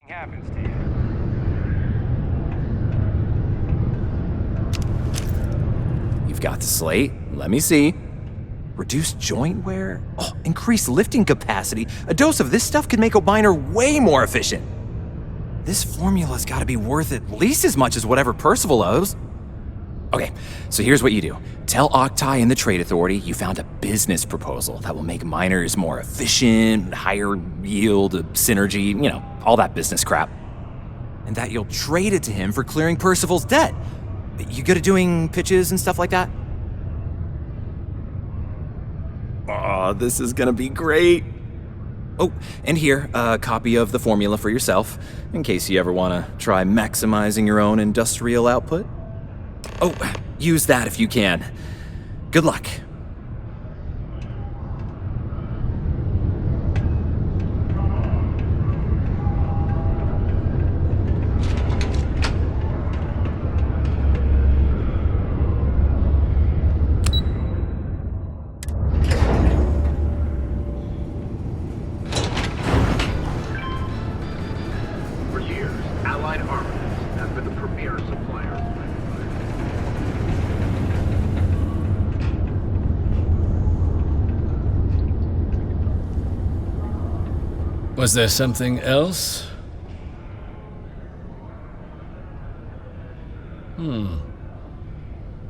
happens to you. You've got the slate. Let me see. Reduced joint wear? Oh, increased lifting capacity. A dose of this stuff could make a miner way more efficient. This formula's gotta be worth at least as much as whatever Percival owes. Okay, so here's what you do. Tell Octai and the Trade Authority you found a business proposal that will make miners more efficient, higher yield, synergy, all that business crap. And that you'll trade it to him for clearing Percival's debt. You good at doing pitches and stuff like that? Oh, this is gonna be great. Oh, and here, a copy of the formula for yourself, in case you ever want to try maximizing your own industrial output. Oh, use that if you can. Good luck. For years, Allied Armaments has been the premier supplier of Starfield. Was there something else?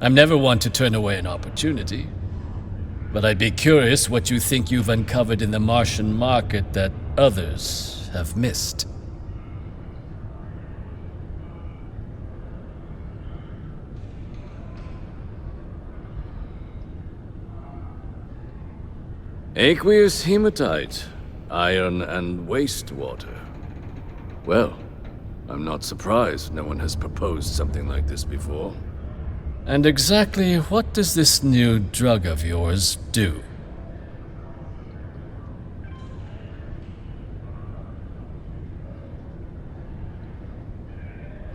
I'm never one to turn away an opportunity, but I'd be curious what you think you've uncovered in the Martian market that others have missed. Aqueous hematite, iron and wastewater. Well, I'm not surprised no one has proposed something like this before. And exactly what does this new drug of yours do?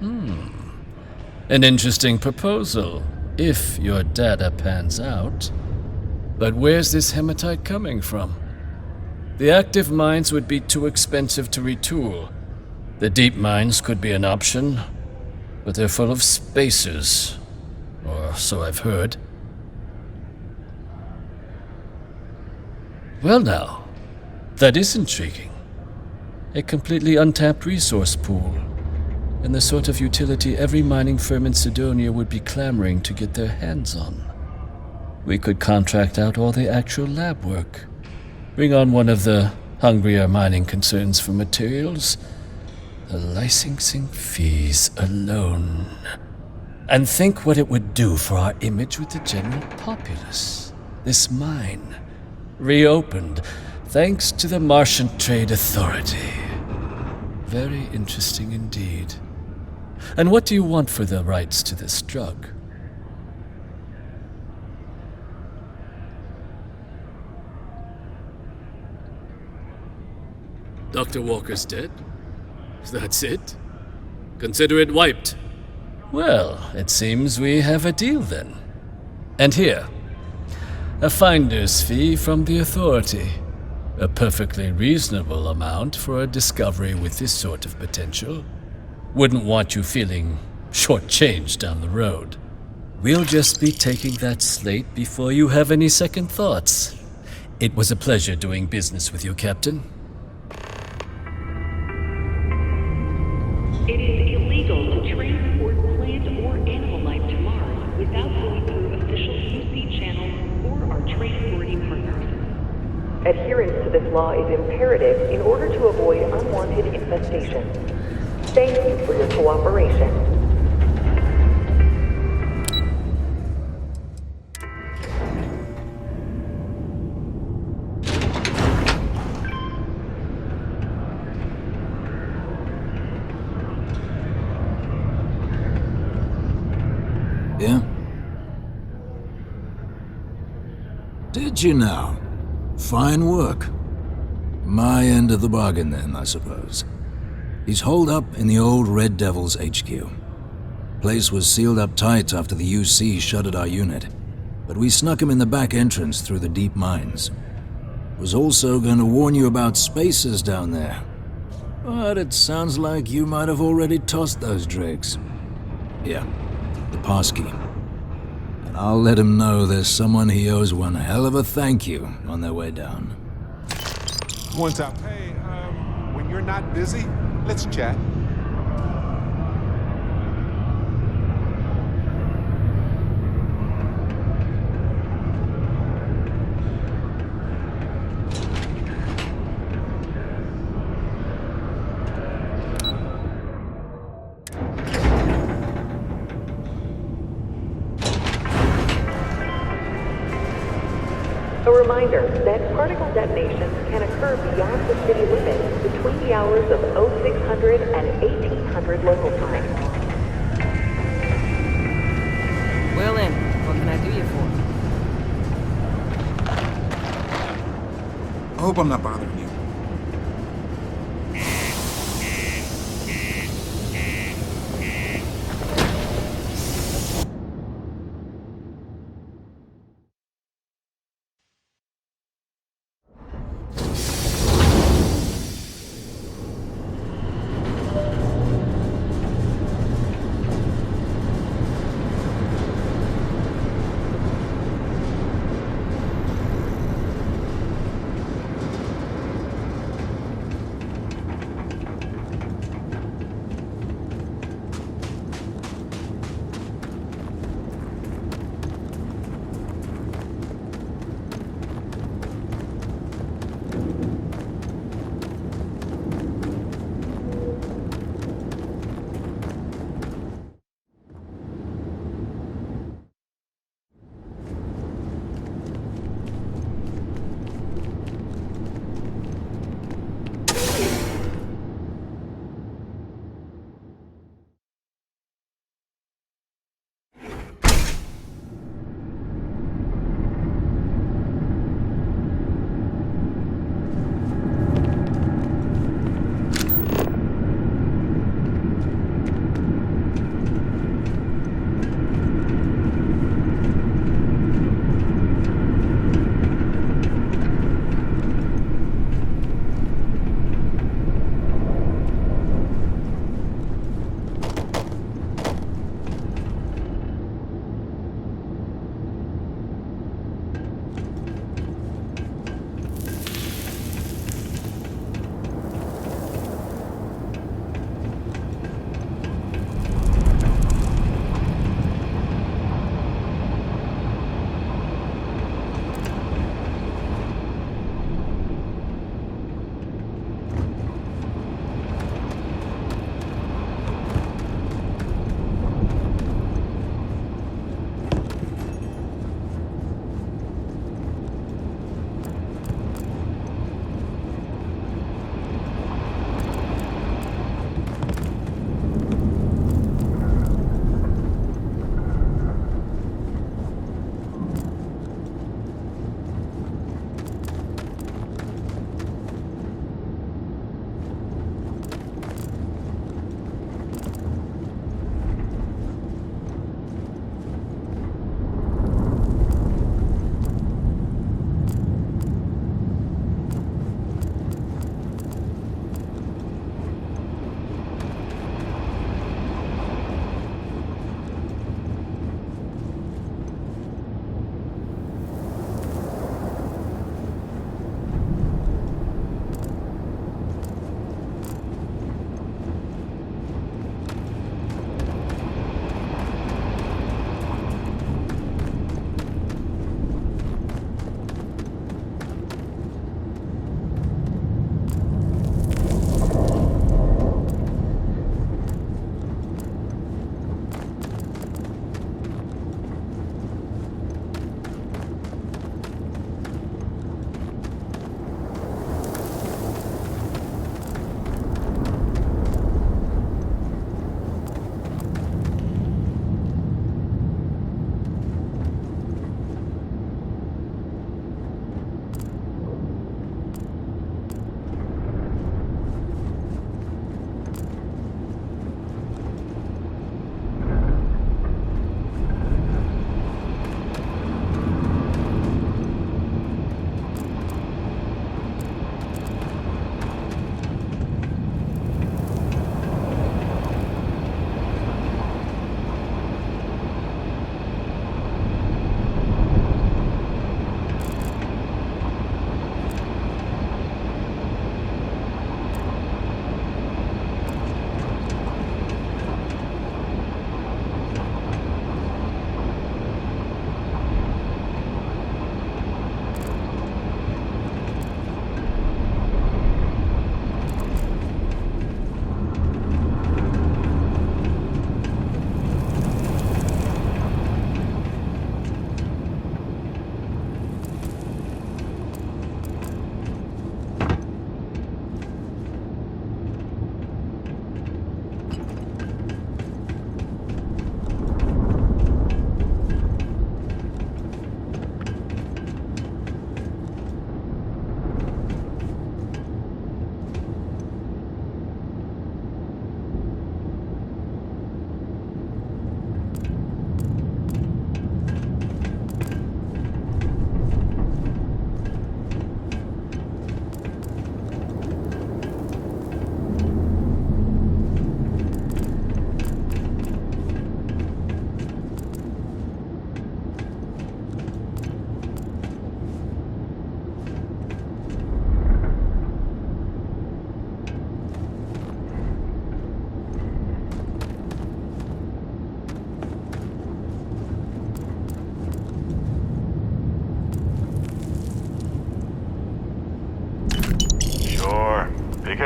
An interesting proposal, if your data pans out. But where's this hematite coming from? The active mines would be too expensive to retool. The deep mines could be an option, but they're full of spacers. Or so I've heard. Well now, that is intriguing. A completely untapped resource pool, and the sort of utility every mining firm in Sidonia would be clamoring to get their hands on. We could contract out all the actual lab work, bring on one of the hungrier mining concerns for materials, the licensing fees alone. And think what it would do for our image with the general populace. This mine, reopened thanks to the Martian Trade Authority. Very interesting indeed. And what do you want for the rights to this drug? Dr. Walker's dead? That's it? Consider it wiped. Well, it seems we have a deal then. And here, a finder's fee from the authority. A perfectly reasonable amount for a discovery with this sort of potential. Wouldn't want you feeling shortchanged down the road. We'll just be taking that slate before you have any second thoughts. It was a pleasure doing business with you, Captain. It is illegal to transport plant or animal life to Mars without going through official UC channels or our trade authority partners. Adherence to this law is imperative in order to avoid unwanted infestation. Thank you for your cooperation. Yeah? Did you now? Fine work. My end of the bargain then, I suppose. He's holed up in the old Red Devil's HQ. Place was sealed up tight after the UC shuttered our unit, but we snuck him in the back entrance through the deep mines. Was also going to warn you about spacers down there. But it sounds like you might have already tossed those dregs. Yeah, the passkey. And I'll let him know there's someone he owes one hell of a thank you on their way down. Once I pay, when you're not busy, let's chat. A reminder that particle detonations can occur beyond the city limits between the hours of 0600 and 1800 local time. Well then, what can I do you for? I hope I'm not bothering you.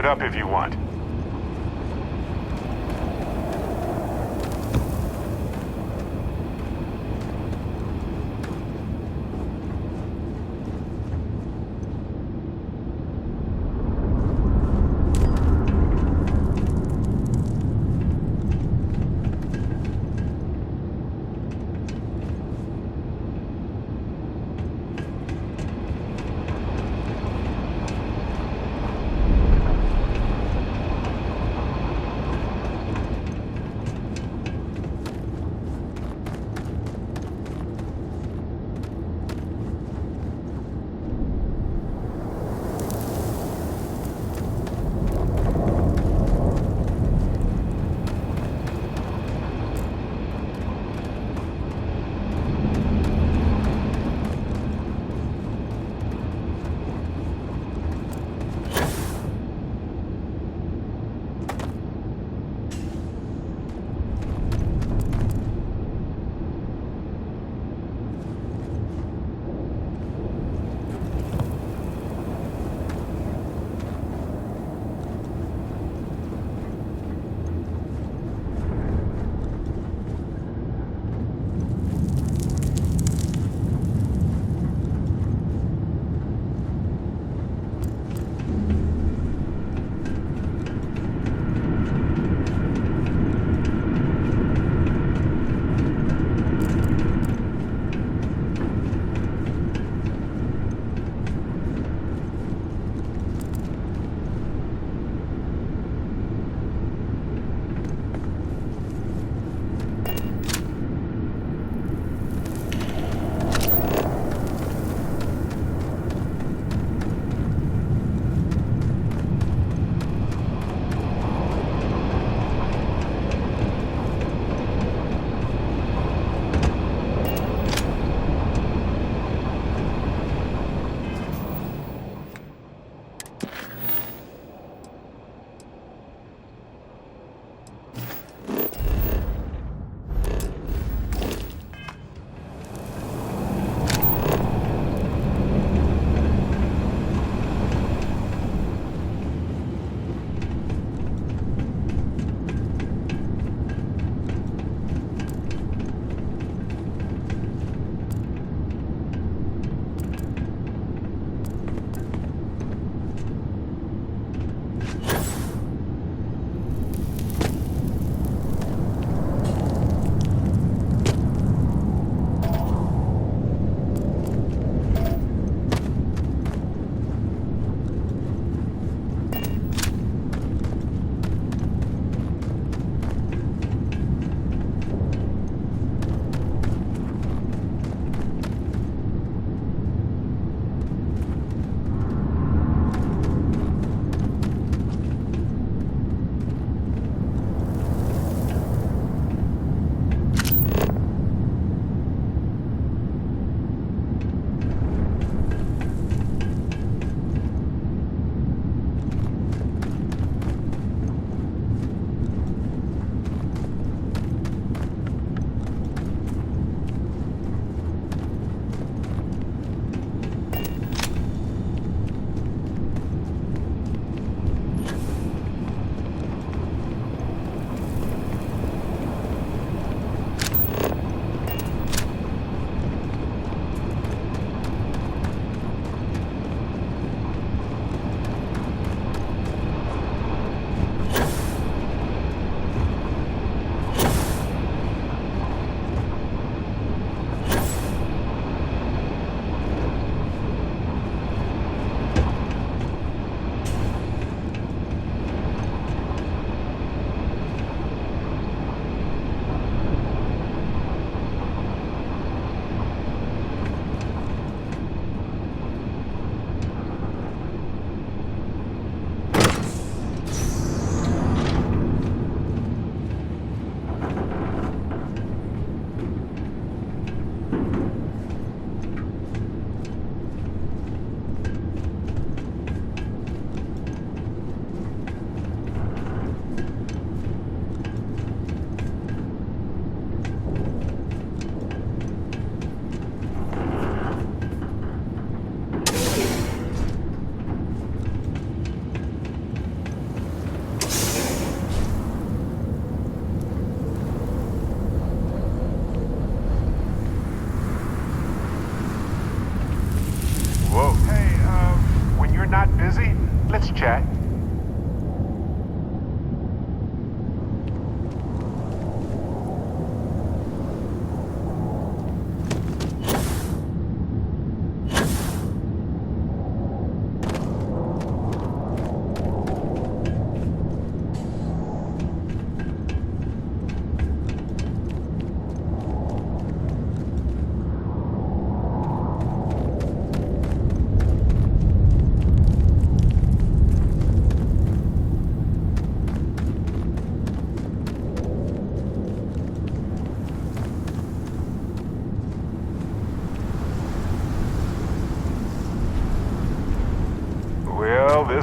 it up if you want.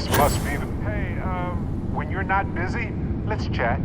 This must be the... Hey, when you're not busy, let's chat.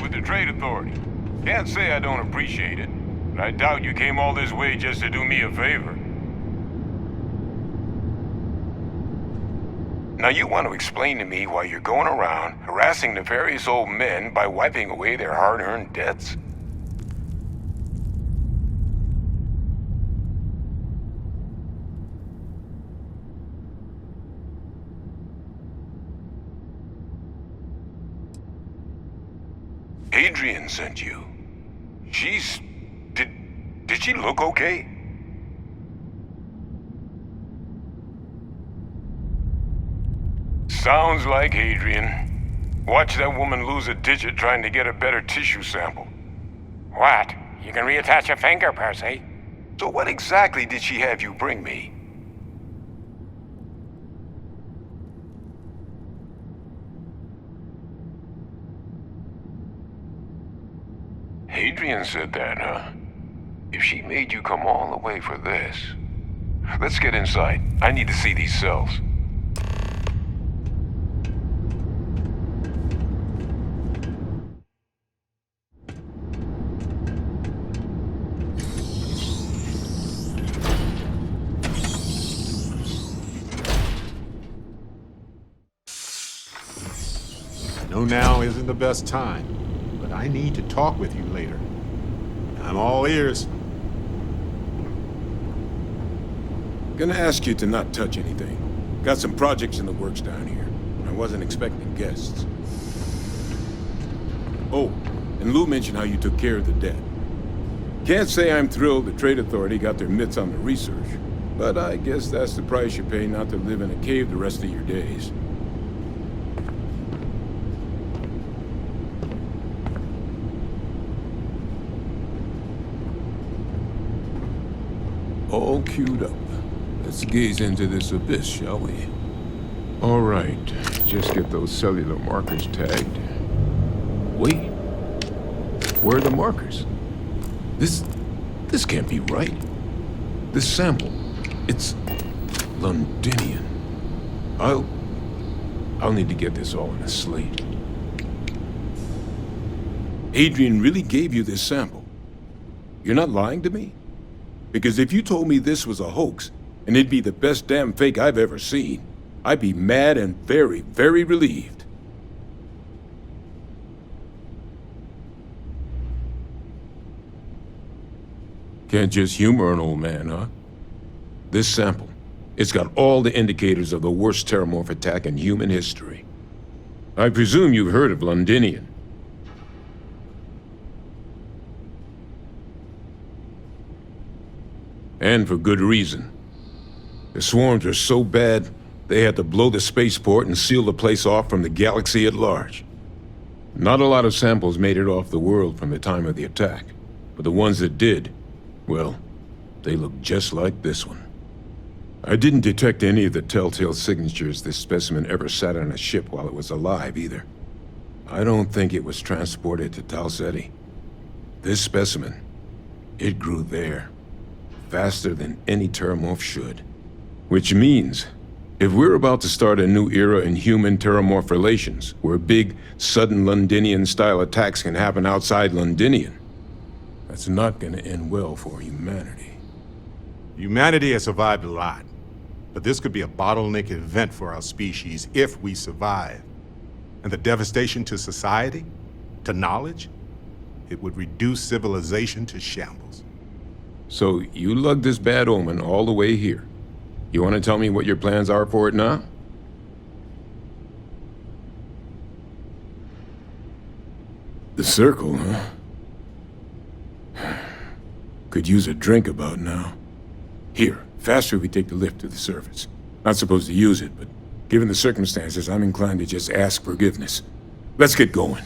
With the Trade Authority. Can't say I don't appreciate it, but I doubt you came all this way just to do me a favor. Now you want to explain to me why you're going around harassing nefarious old men by wiping away their hard-earned debts? Adrian sent you. Did she look okay? Sounds like Adrian. Watch that woman lose a digit trying to get a better tissue sample. What? You can reattach a finger, Percy. So what exactly did she have you bring me? Adrian said that, huh? If she made you come all the way for this... Let's get inside. I need to see these cells. I know now isn't the best time, but I need to talk with you later. I'm all ears. Gonna ask you to not touch anything. Got some projects in the works down here. I wasn't expecting guests. Oh, and Lou mentioned how you took care of the debt. Can't say I'm thrilled the Trade Authority got their mitts on the research, but I guess that's the price you pay not to live in a cave the rest of your days. All queued up. Let's gaze into this abyss, shall we? All right, just get those cellular markers tagged. Wait, where are the markers? This can't be right. This sample, it's Londinian. I'll need to get this all in a slate. Adrian really gave you this sample. You're not lying to me? Because if you told me this was a hoax, and it'd be the best damn fake I've ever seen, I'd be mad and very, very relieved. Can't just humor an old man, huh? This sample, it's got all the indicators of the worst terramorph attack in human history. I presume you've heard of Londinian. And for good reason. The swarms are so bad, they had to blow the spaceport and seal the place off from the galaxy at large. Not a lot of samples made it off the world from the time of the attack, but the ones that did, well, they look just like this one. I didn't detect any of the telltale signatures this specimen ever sat on a ship while it was alive, either. I don't think it was transported to Tal Ceti. This specimen, it grew there, faster than any terramorph should. Which means, if we're about to start a new era in human-terramorph relations, where big, sudden Londinian-style attacks can happen outside Londinian, that's not gonna end well for humanity. Humanity has survived a lot, but this could be a bottleneck event for our species if we survive. And the devastation to society, to knowledge, it would reduce civilization to shambles. So you lugged this bad omen all the way here. You want to tell me what your plans are for it now? The circle, huh? Could use a drink about now. Here, faster we take the lift to the surface. Not supposed to use it, but given the circumstances, I'm inclined to just ask forgiveness. Let's get going.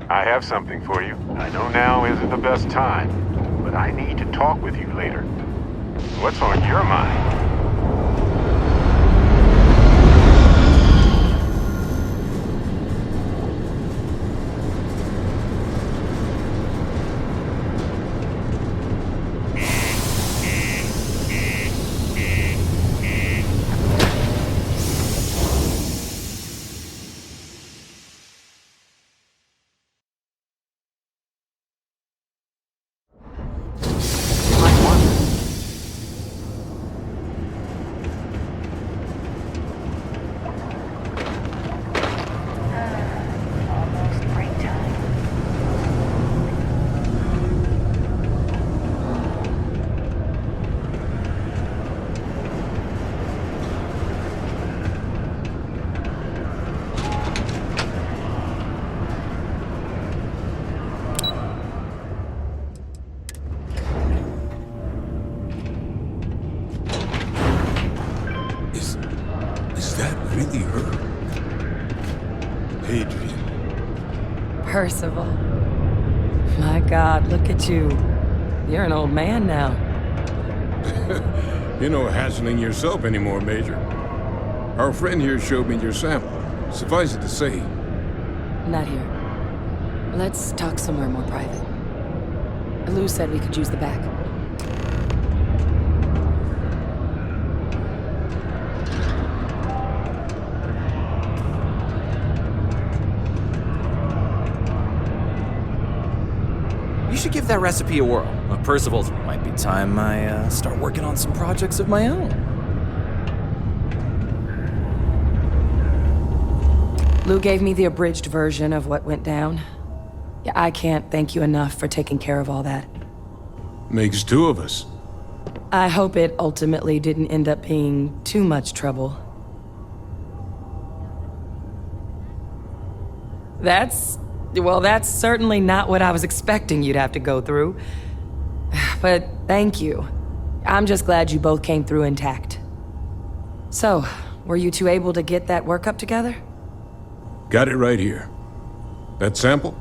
I have something for you. I know now isn't the best time, but I need to talk with you later. What's on your mind? Is that really her? Adrian. Percival. My God, look at you. You're an old man now. You're no hassling yourself anymore, Major. Our friend here showed me your sample. Suffice it to say... Not here. Let's talk somewhere more private. Lou said we could use the back. You should give that recipe a whirl, Well, Percival, might be time I start working on some projects of my own. Lou gave me the abridged version of what went down. Yeah, I can't thank you enough for taking care of all that. Makes two of us. I hope it ultimately didn't end up being too much trouble. That's certainly not what I was expecting you'd have to go through. But thank you. I'm just glad you both came through intact. So, were you two able to get that workup together? Got it right here. That sample?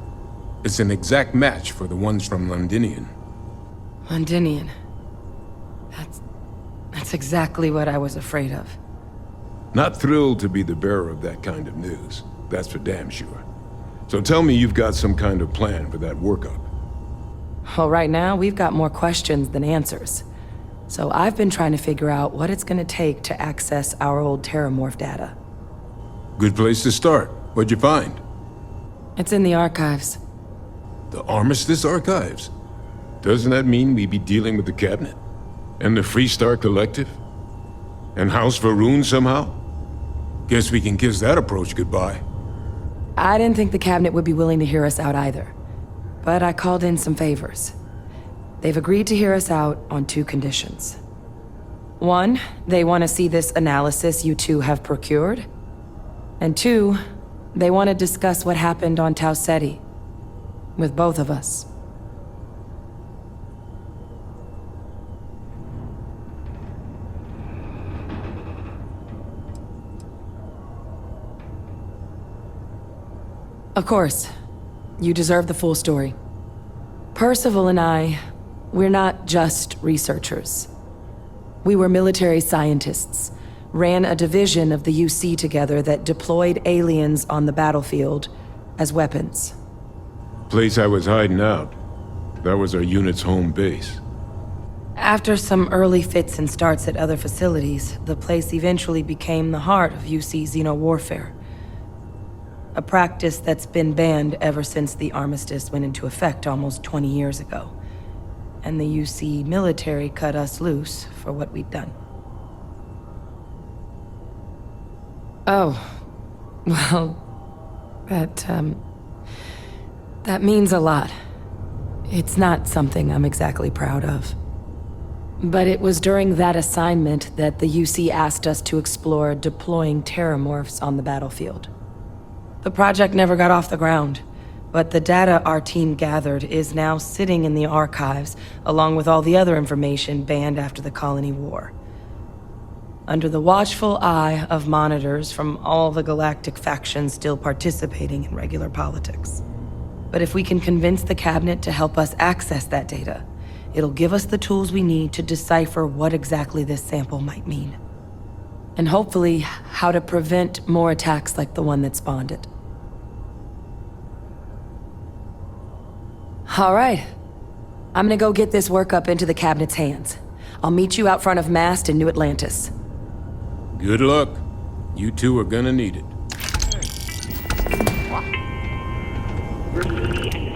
It's an exact match for the ones from Londinian. Londinian. That's exactly what I was afraid of. Not thrilled to be the bearer of that kind of news. That's for damn sure. So tell me you've got some kind of plan for that workup. Well, right now, we've got more questions than answers. So I've been trying to figure out what it's gonna take to access our old Terramorph data. Good place to start. What'd you find? It's in the archives. The Armistice Archives? Doesn't that mean we'd be dealing with the Cabinet? And the Freestar Collective? And House Varun somehow? Guess we can kiss that approach goodbye. I didn't think the Cabinet would be willing to hear us out either. But I called in some favors. They've agreed to hear us out on 2 conditions. 1, they want to see this analysis you two have procured. And 2, they want to discuss what happened on Tau Ceti. With both of us. Of course, you deserve the full story. Percival and I, we're not just researchers. We were military scientists, ran a division of the UC together that deployed aliens on the battlefield as weapons. Place I was hiding out. That was our unit's home base. After some early fits and starts at other facilities, the place eventually became the heart of UC xeno-warfare. A practice that's been banned ever since the armistice went into effect almost 20 years ago. And the UC military cut us loose for what we'd done. Oh, well, that means a lot. It's not something I'm exactly proud of. But it was during that assignment that the UC asked us to explore deploying Terramorphs on the battlefield. The project never got off the ground, but the data our team gathered is now sitting in the archives, along with all the other information banned after the Colony War. Under the watchful eye of monitors from all the galactic factions still participating in regular politics. But if we can convince the Cabinet to help us access that data, it'll give us the tools we need to decipher what exactly this sample might mean. And hopefully, how to prevent more attacks like the one that spawned it. All right. I'm gonna go get this workup into the Cabinet's hands. I'll meet you out front of Mast in New Atlantis. Good luck. You two are gonna need it. Repeating